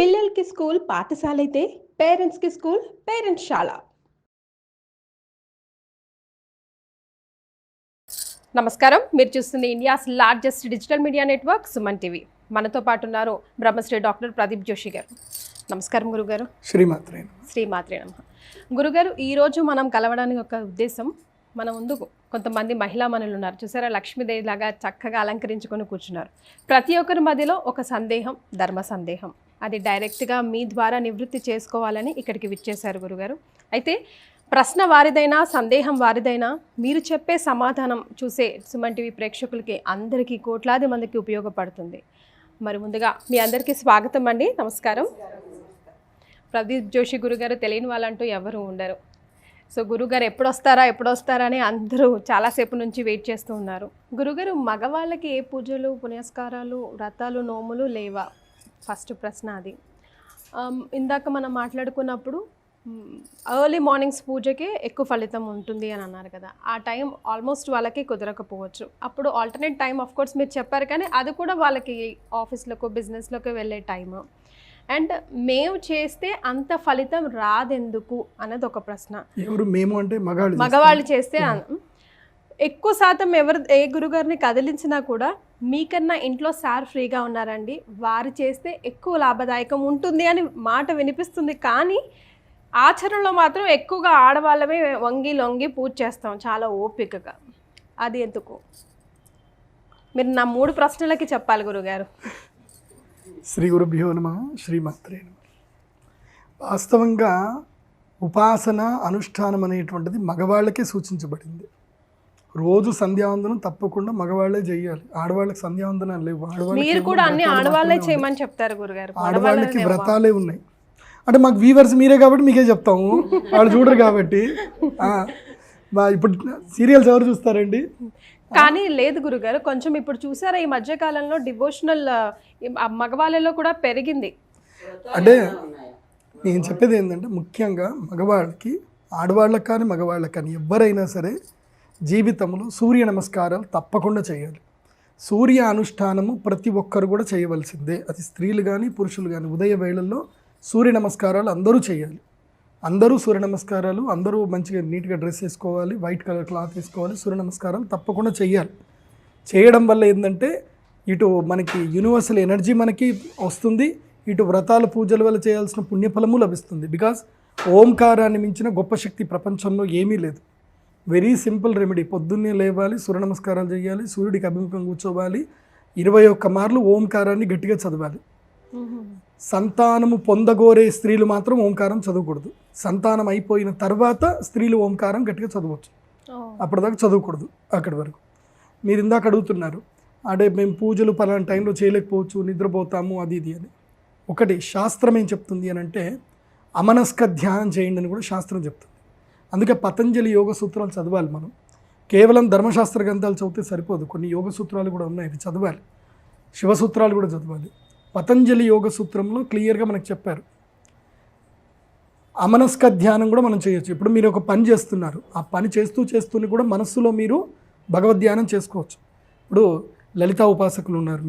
పిల్లలకి స్కూల్ పాఠశాల అయితే పేరెంట్స్కి స్కూల్ పేరెంట్స్ శాల. నమస్కారం, మీరు చూస్తుంది India's largest digital media network Suman TV. మనతో పాటు ఉన్నారు బ్రహ్మశ్రీ డాక్టర్ ప్రదీప్ జోషి గారు. నమస్కారం గురుగారు. శ్రీమాత్రే నమః. గురుగారు, ఈరోజు మనం కలవడానికి ఒక ఉద్దేశం, మన ముందు కొంతమంది మహిళా మనులు ఉన్నారు చూసారా, లక్ష్మీదేవి లాగా చక్కగా అలంకరించుకొని కూర్చున్నారు. ప్రతి ఒక్కరి మధ్యలో ఒక సందేహం, ధర్మ సందేహం, అది డైరెక్ట్గా మీ ద్వారా నివృత్తి చేసుకోవాలని ఇక్కడికి విచ్చేశారు గురుగారు. అయితే ప్రశ్న వారిదైనా సందేహం వారిదైనా మీరు చెప్పే సమాధానం చూసే సుమన్ టీవీ ప్రేక్షకులకి అందరికీ కోట్లాది మందికి ఉపయోగపడుతుంది. మరి ముందుగా మీ అందరికీ స్వాగతం అండి. నమస్కారం. ప్రదీప్ జోషి గురుగారు తెలియని వాళ్ళంటూ ఎవరు ఉండరు. సో గురుగారు ఎప్పుడు వస్తారా అని అందరూ చాలాసేపు నుంచి వెయిట్ చేస్తూ ఉన్నారు. గురుగారు, మగవాళ్ళకి ఏ పూజలు పునస్కారాలు వ్రతాలు నోములు లేవా? ఫస్ట్ ప్రశ్న అది. ఇందాక మనం మాట్లాడుకున్నప్పుడు ఎర్లీ మార్నింగ్స్ పూజకే ఎక్కువ ఫలితం ఉంటుంది అని అన్నారు కదా, ఆ టైం ఆల్మోస్ట్ వాళ్ళకి కుదరకపోవచ్చు. అప్పుడు ఆల్టర్నేట్ టైం ఆఫ్ కోర్స్ మీరు చెప్పారు, కానీ అది కూడా వాళ్ళకి ఆఫీస్లకు బిజినెస్లోకి వెళ్ళే టైము. అండ్ మేము చేస్తే అంత ఫలితం రాదెందుకు అన్నది ఒక ప్రశ్న. ఎవరు మేము అంటే మగవాళ్ళు చేస్తే ఎక్కువ శాతం ఏ గురుగారిని కదిలించినా కూడా మీకన్నా ఇంట్లో సార్ ఫ్రీగా ఉన్నారండి, వారు చేస్తే ఎక్కువ లాభదాయకం ఉంటుంది అని మాట వినిపిస్తుంది. కానీ ఆచరణలో మాత్రం ఎక్కువగా ఆడవాళ్ళమే వంగి లొంగి పూజ చేస్తాం చాలా ఓపికగా. అది ఎందుకు? మీరు నా 3 ప్రశ్నలకి చెప్పాలి గురుగారు. శ్రీ గురుభ్యో నమః. శ్రీమాత్రే నమః. వాస్తవంగా ఉపాసన అనుష్ఠానం అనేటువంటిది మగవాళ్ళకే సూచించబడింది. రోజు సంధ్యావందనం తప్పకుండా మగవాళ్లే చేయాలి. ఆడవాళ్ళకి సంధ్యావందనాలు లేవు. మీరు కూడా అన్ని ఆడవాళ్ళే చేయమని చెప్తారు గురుగారు. ఆడవాళ్ళకి వ్రతాలే ఉన్నాయి. అంటే మాకు వ్యూవర్స్ మీరే కాబట్టి మీకే చెప్తాము, వాళ్ళు చూడరు కాబట్టి. ఇప్పుడు సీరియల్స్ ఎవరు చూస్తారండి? కానీ లేదు గురుగారు, కొంచెం ఇప్పుడు చూసారా ఈ మధ్యకాలంలో డివోషనల్ మగవాళ్ళలో కూడా పెరిగింది. అంటే నేను చెప్పేది ఏంటంటే, ముఖ్యంగా మగవాళ్ళకి, ఆడవాళ్ళకి కానీ మగవాళ్ళకి కానీ ఎవరైనా సరే జీవితంలో సూర్య నమస్కారాలు తప్పకుండా చేయాలి. సూర్య అనుష్ఠానము ప్రతి ఒక్కరు కూడా చేయవలసిందే. అది స్త్రీలు కానీ పురుషులు కానీ. ఉదయ వేళల్లో సూర్య నమస్కారాలు అందరూ చేయాలి. అందరూ సూర్య నమస్కారాలు, అందరూ మంచిగా నీట్గా డ్రెస్ వేసుకోవాలి, వైట్ కలర్ క్లాత్ వేసుకోవాలి, సూర్య నమస్కారాలు తప్పకుండా చేయాలి. చేయడం వల్ల ఏంటంటే ఇటు మనకి యూనివర్సల్ ఎనర్జీ మనకి వస్తుంది, ఇటు వ్రతాల పూజల వల్ల చేయాల్సిన పుణ్యఫలము లభిస్తుంది. బికాజ్ ఓంకారాన్ని మించిన గొప్ప శక్తి ప్రపంచంలో ఏమీ లేదు. Very simple remedy. పొద్దున్నే లేవాలి, సూర్య నమస్కారాలు చేయాలి, సూర్యుడికి అభిముఖం కూర్చోవాలి, 21 మార్లు ఓంకారాన్ని గట్టిగా చదవాలి. సంతానము పొందగోరే స్త్రీలు మాత్రం ఓంకారం చదవకూడదు. సంతానం అయిపోయిన తర్వాత స్త్రీలు ఓంకారం గట్టిగా చదవచ్చు, అప్పటిదాకా చదవకూడదు. అక్కడి వరకు మీరు ఇందాక అడుగుతున్నారు, అంటే మేము పూజలు పలానా టైంలో చేయలేకపోవచ్చు, నిద్రపోతాము, అది ఇది అని. ఒకటి శాస్త్రం ఏం చెప్తుంది అని అంటే, అమనస్క ధ్యానం చేయండి అని కూడా శాస్త్రం చెప్తుంది. అందుకే పతంజలి యోగ సూత్రాలు చదవాలి. మనం కేవలం ధర్మశాస్త్ర గ్రంథాలు చదివితే సరిపోదు, కొన్ని యోగ సూత్రాలు కూడా ఉన్నాయి, అవి చదవాలి. శివసూత్రాలు కూడా చదవాలి. పతంజలి యోగ సూత్రంలో క్లియర్గా మనకు చెప్పారు, అమనస్క ధ్యానం కూడా మనం చేయొచ్చు. ఇప్పుడు మీరు ఒక పని చేస్తున్నారు, ఆ పని చేస్తూనే కూడా మనస్సులో మీరు భగవద్ధ్యానం చేసుకోవచ్చు. ఇప్పుడు లలితా ఉపాసకులు ఉన్నారు,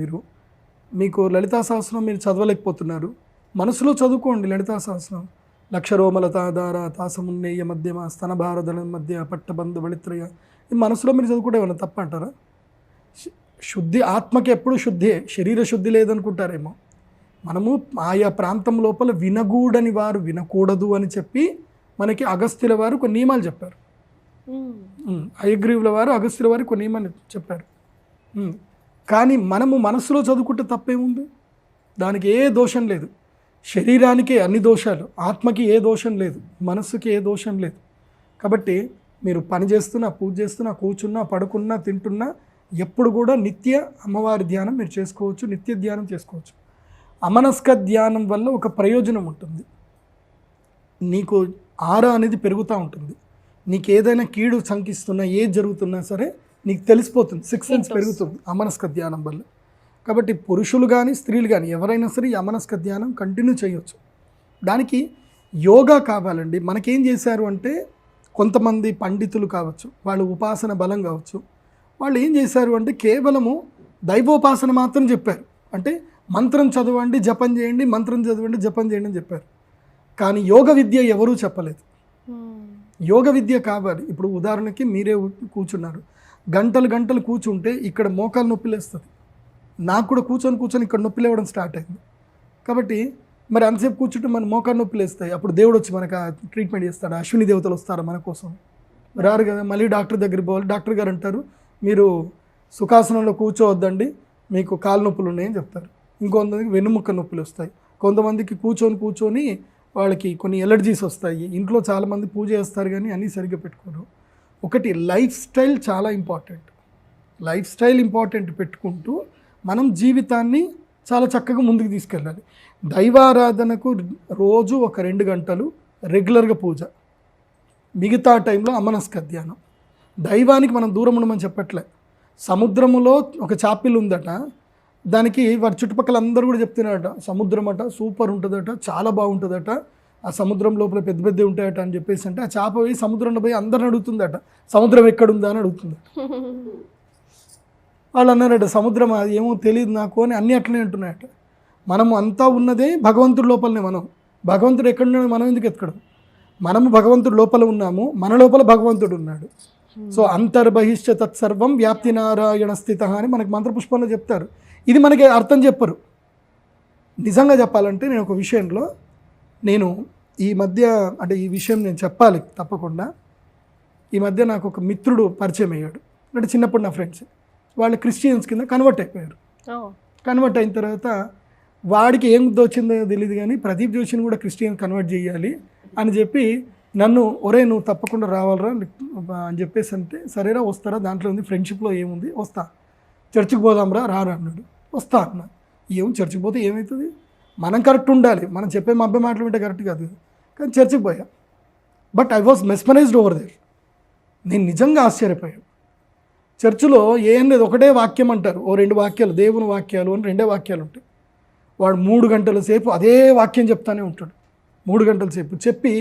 మీకు లలితా సహస్రం మీరు చదవలేకపోతున్నారు, మనసులో చదువుకోండి లలితా సహస్రం. లక్షరోమలతాధార తాసమున్నేయ మధ్యమ స్తనభారదల మధ్య పట్టబంధు వళిత్రయ. ఈ మనసులో మీరు చదువుకుంటే ఏమన్నా తప్ప అంటారా? శుద్ధి ఆత్మకి ఎప్పుడు శుద్ధే, శరీర శుద్ధి లేదనుకుంటారేమో. మనము ఆయా ప్రాంతం లోపల వినగూడని వారు వినకూడదు అని చెప్పి మనకి అగస్త్యుల వారు కొన్ని నియమాలు చెప్పారు. హయగ్రీవుల వారు అగస్త్యుల వారు కొన్ని నియమాలు చెప్పారు. కానీ మనము మనస్సులో చదువుకుంటే తప్పేముంది? దానికి ఏ దోషం లేదు. శరీరానికే అన్ని దోషాలు, ఆత్మకి ఏ దోషం లేదు, మనస్సుకి ఏ దోషం లేదు. కాబట్టి మీరు పని చేస్తున్నా, పూజ చేస్తున్నా, కూర్చున్నా, పడుకున్నా, తింటున్నా, ఎప్పుడు కూడా నిత్య అమ్మవారి ధ్యానం మీరు చేసుకోవచ్చు, నిత్య ధ్యానం చేసుకోవచ్చు. అమనస్క ధ్యానం వల్ల ఒక ప్రయోజనం ఉంటుంది, నీకు ఆరా అనేది పెరుగుతూ ఉంటుంది. నీకు ఏదైనా కీడు శంకిస్తున్నా, ఏది జరుగుతున్నా సరే నీకు తెలిసిపోతుంది, 6 సెన్స్ పెరుగుతుంది అమనస్క ధ్యానం వల్ల. కాబట్టి పురుషులు కానీ స్త్రీలు కానీ ఎవరైనా సరే ఈ అమనస్క ధ్యానం కంటిన్యూ చేయొచ్చు. దానికి యోగా కావాలండి. మనకేం చేశారు అంటే, కొంతమంది పండితులు కావచ్చు, వాళ్ళు ఉపాసన బలం కావచ్చు, వాళ్ళు ఏం చేశారు అంటే కేవలము దైవోపాసన మాత్రం చెప్పారు. అంటే మంత్రం చదవండి జపం చేయండి, మంత్రం చదవండి జపం చేయండి అని చెప్పారు. కానీ యోగ విద్య ఎవరూ చెప్పలేదు. యోగ విద్య కావాలి. ఇప్పుడు ఉదాహరణకి మీరే కూర్చున్నారు, గంటలు గంటలు కూర్చుంటే ఇక్కడ మోకాలు నొప్పి లేస్తుంది. నాకు కూడా కూర్చొని ఇక్కడ నొప్పి లేవడం స్టార్ట్ అయింది. కాబట్టి మరి అంతసేపు కూర్చుంటే మన మోకాలు నొప్పి లేస్తాయి. అప్పుడు దేవుడు వచ్చి మనకు ట్రీట్మెంట్ చేస్తాడు, అశ్విని దేవతలు వస్తారు మన కోసం, రారు కదా. మళ్ళీ డాక్టర్ దగ్గరికి పోవాలి. డాక్టర్ గారు అంటారు మీరు సుఖాసనంలో కూర్చోవద్దండి, మీకు కాలు నొప్పులు ఉన్నాయని చెప్తారు. ఇంకొంతమందికి వెన్నుముక్క నొప్పులు వస్తాయి, కొంతమందికి కూర్చొని వాళ్ళకి కొన్ని ఎలర్జీస్ వస్తాయి. ఇంట్లో చాలామంది పూజ చేస్తారు కానీ అన్నీ సరిగ్గా పెట్టుకోరు. ఒకటి లైఫ్ స్టైల్ చాలా ఇంపార్టెంట్. లైఫ్ స్టైల్ ఇంపార్టెంట్ పెట్టుకుంటూ మనం జీవితాన్ని చాలా చక్కగా ముందుకు తీసుకెళ్ళాలి. దైవారాధనకు రోజు ఒక 2 గంటలు రెగ్యులర్గా పూజ, మిగతా టైంలో అమనస్క ధ్యానం. దైవానికి మనం దూరం ఉండమని చెప్పట్లే. సముద్రములో ఒక చాపిల్ ఉందట, దానికి వారి చుట్టుపక్కల అందరూ కూడా చెప్తున్నారట సముద్రం అట సూపర్ ఉంటుందట, చాలా బాగుంటుందట, ఆ సముద్రం లోపల పెద్ద పెద్ద ఉంటాయట అని చెప్పేసి అంటే ఆ చేప పోయి సముద్రంలో పోయి అందరిని అడుగుతుందట సముద్రం ఎక్కడుందా అని అడుగుతుంది. వాళ్ళు అన్నారట సముద్రం అది ఏమో తెలియదు నాకు అని అన్నీ అట్లనే అంటున్నాయట. మనము అంతా ఉన్నదే భగవంతుడి లోపలనే. మనం భగవంతుడు ఎక్కడున్నాడు, మనం ఎందుకు ఎక్కడం? మనము భగవంతుడి లోపల ఉన్నాము, మన లోపల భగవంతుడు ఉన్నాడు. సో అంతర్బహిష్ట తత్సర్వం వ్యాప్తి నారాయణ స్థిత అని మనకు మంత్రపుష్పంలో చెప్తారు. ఇది మనకి అర్థం చెప్పరు. నిజంగా చెప్పాలంటే నేను ఒక విషయంలో నేను ఈ మధ్య అంటే ఈ విషయం నేను చెప్పాలి తప్పకుండా. ఈ మధ్య నాకు ఒక మిత్రుడు పరిచయం అయ్యాడు. అంటే చిన్నప్పుడు నా ఫ్రెండ్స్ వాళ్ళు క్రిస్టియన్స్ కింద కన్వర్ట్ అయిపోయారు. కన్వర్ట్ అయిన తర్వాత వాడికి ఏం దోచిందో తెలియదు కానీ ప్రదీప్ జోషిని కూడా క్రిస్టియన్ కన్వర్ట్ చేయాలి అని చెప్పి నన్ను ఒరే నువ్వు తప్పకుండా రావాలరా అని చెప్పేసి అంటే సరేరా వస్తారా, దాంట్లో ఉంది ఫ్రెండ్షిప్లో ఏముంది, వస్తా, చర్చికి పోదాంరా రారా అన్నాడు. వస్తా అన్నా. ఏం చర్చికి పోతే ఏమవుతుంది, మనం కరెక్ట్ ఉండాలి, మనం చెప్పే మా అబ్బాయి మాటలు వింటే కరెక్ట్ కాదు. కానీ చర్చికి పోయా. But I was mesmerized over there. నేను నిజంగా ఆశ్చర్యపోయాను. చర్చిలో ఏం లేదు, ఒకటే వాక్యం అంటారు, ఓ 2 వాక్యాలు దేవుని వాక్యాలు అని 2 వాక్యాలు ఉంటాయి. వాడు 3 గంటల సేపు అదే వాక్యం చెప్తానే ఉంటాడు. 3 గంటల సేపు చెప్పి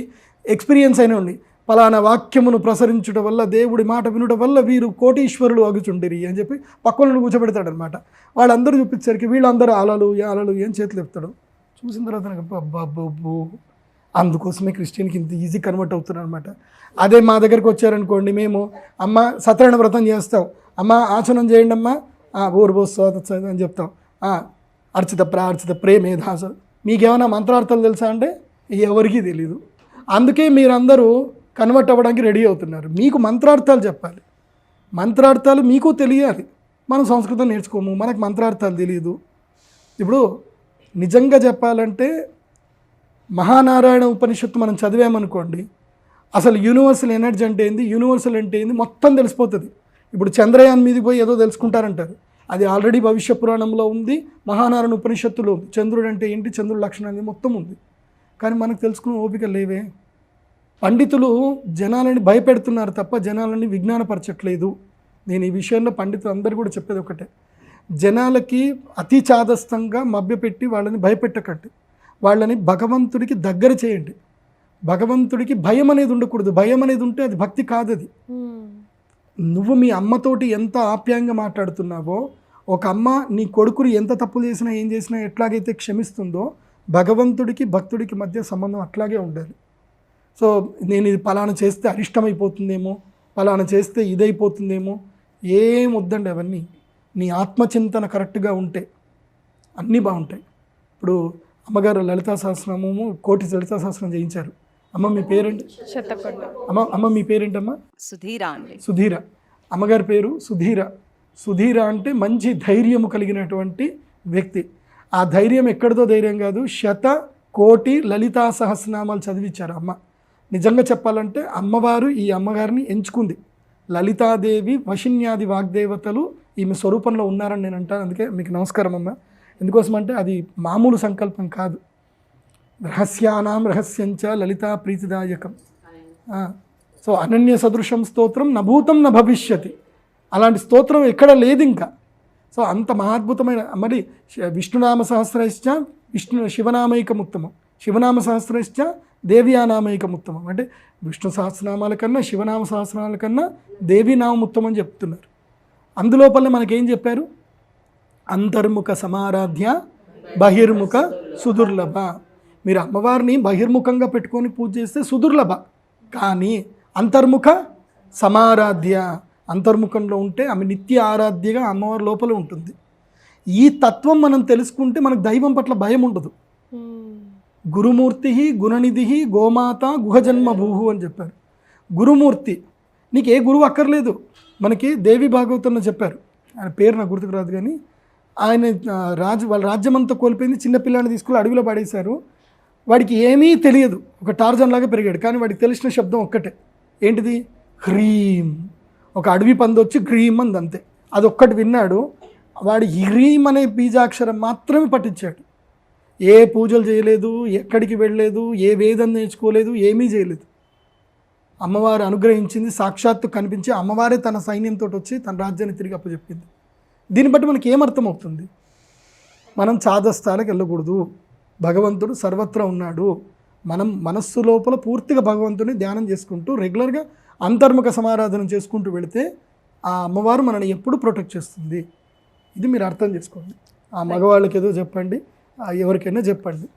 ఎక్స్పీరియన్స్ అయిన ఉండి పలానా వాక్యమును ప్రసరించడం వల్ల దేవుడి మాట వినడం వల్ల వీరు కోటీశ్వరులు అగుచుండిరి అని చెప్పి పక్కన కూర్చోబెడతాడనమాట. వాళ్ళందరూ చూపించరికి వీళ్ళందరూ అలలు అని చేతులు చెప్తాడు. చూసిన తర్వాత నాకు అబ్బో అందుకోసమే క్రిస్టియన్కి ఇంత ఈజీ కన్వర్ట్ అవుతున్నారు అనమాట. అదే మా దగ్గరికి వచ్చారనుకోండి, మేము అమ్మ సత్యనారాయణ వ్రతం చేస్తాం, అమ్మ ఆచరణ చేయండి అమ్మ, ఊర్బోస్తో అని చెప్తాం, అర్చిత ప్రార్చిత ప్రేమేధాస. మీకేమైనా మంత్రార్థాలు తెలుసా అంటే ఎవరికీ తెలీదు. అందుకే మీరందరూ కన్వర్ట్ అవ్వడానికి రెడీ అవుతున్నారు. మీకు మంత్రార్థాలు చెప్పాలి, మంత్రార్థాలు మీకు తెలియాలి. మనం సంస్కృతం నేర్చుకోము, మనకు మంత్రార్థాలు తెలియదు. ఇప్పుడు నిజంగా చెప్పాలంటే మహానారాయణ ఉపనిషత్తు మనం చదివామనుకోండి, అసలు యూనివర్సల్ ఎనర్జీ అంటే ఏంది, యూనివర్సల్ అంటే ఏంది మొత్తం తెలిసిపోతుంది. ఇప్పుడు చంద్రయాన్ మీదకి పోయి ఏదో తెలుసుకుంటారంటారు, అది ఆల్రెడీ భవిష్య పురాణంలో ఉంది, మహానారాయణ ఉపనిషత్తులో ఉంది. చంద్రుడు అంటే ఏంటి, చంద్రుడు లక్షణాలు మొత్తం ఉంది. కానీ మనకు తెలుసుకునే ఓపిక లేవే. పండితులు జనాలని భయపెడుతున్నారు తప్ప జనాలని విజ్ఞానపరచట్లేదు. నేను ఈ విషయంలో పండితులు అందరూ కూడా చెప్పేది ఒకటే, జనాలకి అతి చాదస్తంగా మభ్యపెట్టి వాళ్ళని భయపెట్టకండి, వాళ్ళని భగవంతుడికి దగ్గర చేయండి. భగవంతుడికి భయం అనేది ఉండకూడదు. భయం అనేది ఉంటే అది భక్తి కాదు. అది నువ్వు మీ అమ్మతోటి ఎంత ఆప్యాయంగా మాట్లాడుతున్నావో, ఒక అమ్మ నీ కొడుకుని ఎంత తప్పులు చేసినా ఏం చేసినా ఎట్లాగైతే క్షమిస్తుందో, భగవంతుడికి భక్తుడికి మధ్య సంబంధం అట్లాగే ఉండాలి. సో నేను ఇది పలానా చేస్తే అరిష్టమైపోతుందేమో, పలానా చేస్తే ఇదైపోతుందేమో, ఏం వద్దండి. అవన్నీ నీ ఆత్మచింతన కరెక్ట్గా ఉంటే అన్నీ బాగుంటాయి. ఇప్పుడు అమ్మగారు లలితా సహస్రనామము 1 కోటి లలితా సహస్రం చేయించారు. అమ్మ మీ పేరేంటి? అమ్మ మీ పేరేంటమ్మా? సుధీర అండి. సుధీర. అమ్మగారి పేరు సుధీర. సుధీర అంటే మంచి ధైర్యము కలిగినటువంటి వ్యక్తి. ఆ ధైర్యం ఎక్కడితో ధైర్యం కాదు, 100 కోటి లలితా సహస్రనామాలు చదివించారు అమ్మ. నిజంగా చెప్పాలంటే అమ్మవారు ఈ అమ్మగారిని ఎంచుకుంది. లలితాదేవి వశిన్యాది వాగ్దేవతలు ఈమె స్వరూపంలో ఉన్నారని నేను అంటాను. అందుకే మీకు నమస్కారం అమ్మ. ఎందుకోసం అంటే అది మామూలు సంకల్పం కాదు. రహస్యానాం రహస్యంచ లలితా ప్రీతిదాయకం. సో అనన్య సదృశం స్తోత్రం నభూతం న భవిష్యతి. అలాంటి స్తోత్రం ఎక్కడ లేదు ఇంకా. సో అంత మహాద్భుతమైన, మరి విష్ణునామ సహస్రైశ్చ శివనామైకముత్తమం, శివనామ సహస్రైశ్చ దేవ్యానామైకముత్తమం. అంటే విష్ణు సహస్రనామాల కన్నా శివనామ సహస్రనామాల కన్నా దేవీనామం ఉత్తమం అని చెప్తున్నారు. అందులోపలనే మనకేం చెప్పారు, అంతర్ముఖ సమారాధ్య బహిర్ముఖ సుదుర్లభ. మీరు అమ్మవారిని బహిర్ముఖంగా పెట్టుకొని పూజ చేస్తే సుదుర్లభ, కానీ అంతర్ముఖ సమారాధ్య, అంతర్ముఖంలో ఉంటే ఆమె నిత్య ఆరాధ్యగా అమ్మవారి లోపల ఉంటుంది. ఈ తత్వం మనం తెలుసుకుంటే మనకు దైవం పట్ల భయం ఉండదు. గురుమూర్తి గుణనిధి గోమాత గుహజన్మభూహు అని చెప్పారు. గురుమూర్తి, నీకు ఏ గురువు అక్కర్లేదు. మనకి దేవి భాగవతంలో చెప్పారు, ఆయన పేరు నాకు గుర్తుకు రాదు, కానీ ఆయన వాళ్ళ రాజ్యమంతా కోల్పోయింది, చిన్నపిల్లాన్ని తీసుకుని అడవిలో పడేశారు. వాడికి ఏమీ తెలియదు, ఒక టార్జన్ లాగా పెరిగాడు, కానీ వాడికి తెలిసిన శబ్దం ఒక్కటే, ఏంటిది? హ్రీం. ఒక అడవి పంది వచ్చి గ్రీం అంది, అంతే. అదొక్కటి విన్నాడు. వాడు హ్రీం అనే బీజాక్షరం మాత్రమే పఠించాడు. ఏ పూజలు చేయలేదు, ఎక్కడికి వెళ్ళలేదు, ఏ వేదం నేర్చుకోలేదు, ఏమీ చేయలేదు. అమ్మవారు అనుగ్రహించింది, సాక్షాత్తు కనిపించి అమ్మవారే తన సైన్యంతో వచ్చి తన రాజ్యాన్ని తిరిగి అప్పచెప్పింది. దీన్ని బట్టి మనకి ఏమర్థమవుతుంది? మనం చాదస్తాలకు వెళ్ళకూడదు, భగవంతుడు సర్వత్రా ఉన్నాడు. మనం మనస్సు లోపల పూర్తిగా భగవంతుని ధ్యానం చేసుకుంటూ రెగ్యులర్గా అంతర్ముఖ సమారాధన చేసుకుంటూ వెళితే ఆ అమ్మవారు మనల్ని ఎప్పుడు ప్రొటెక్ట్ చేస్తుంది. ఇది మీరు అర్థం చేసుకోండి. ఆ మగవాళ్ళకి ఏదో చెప్పండి, ఎవరికైనా చెప్పండి.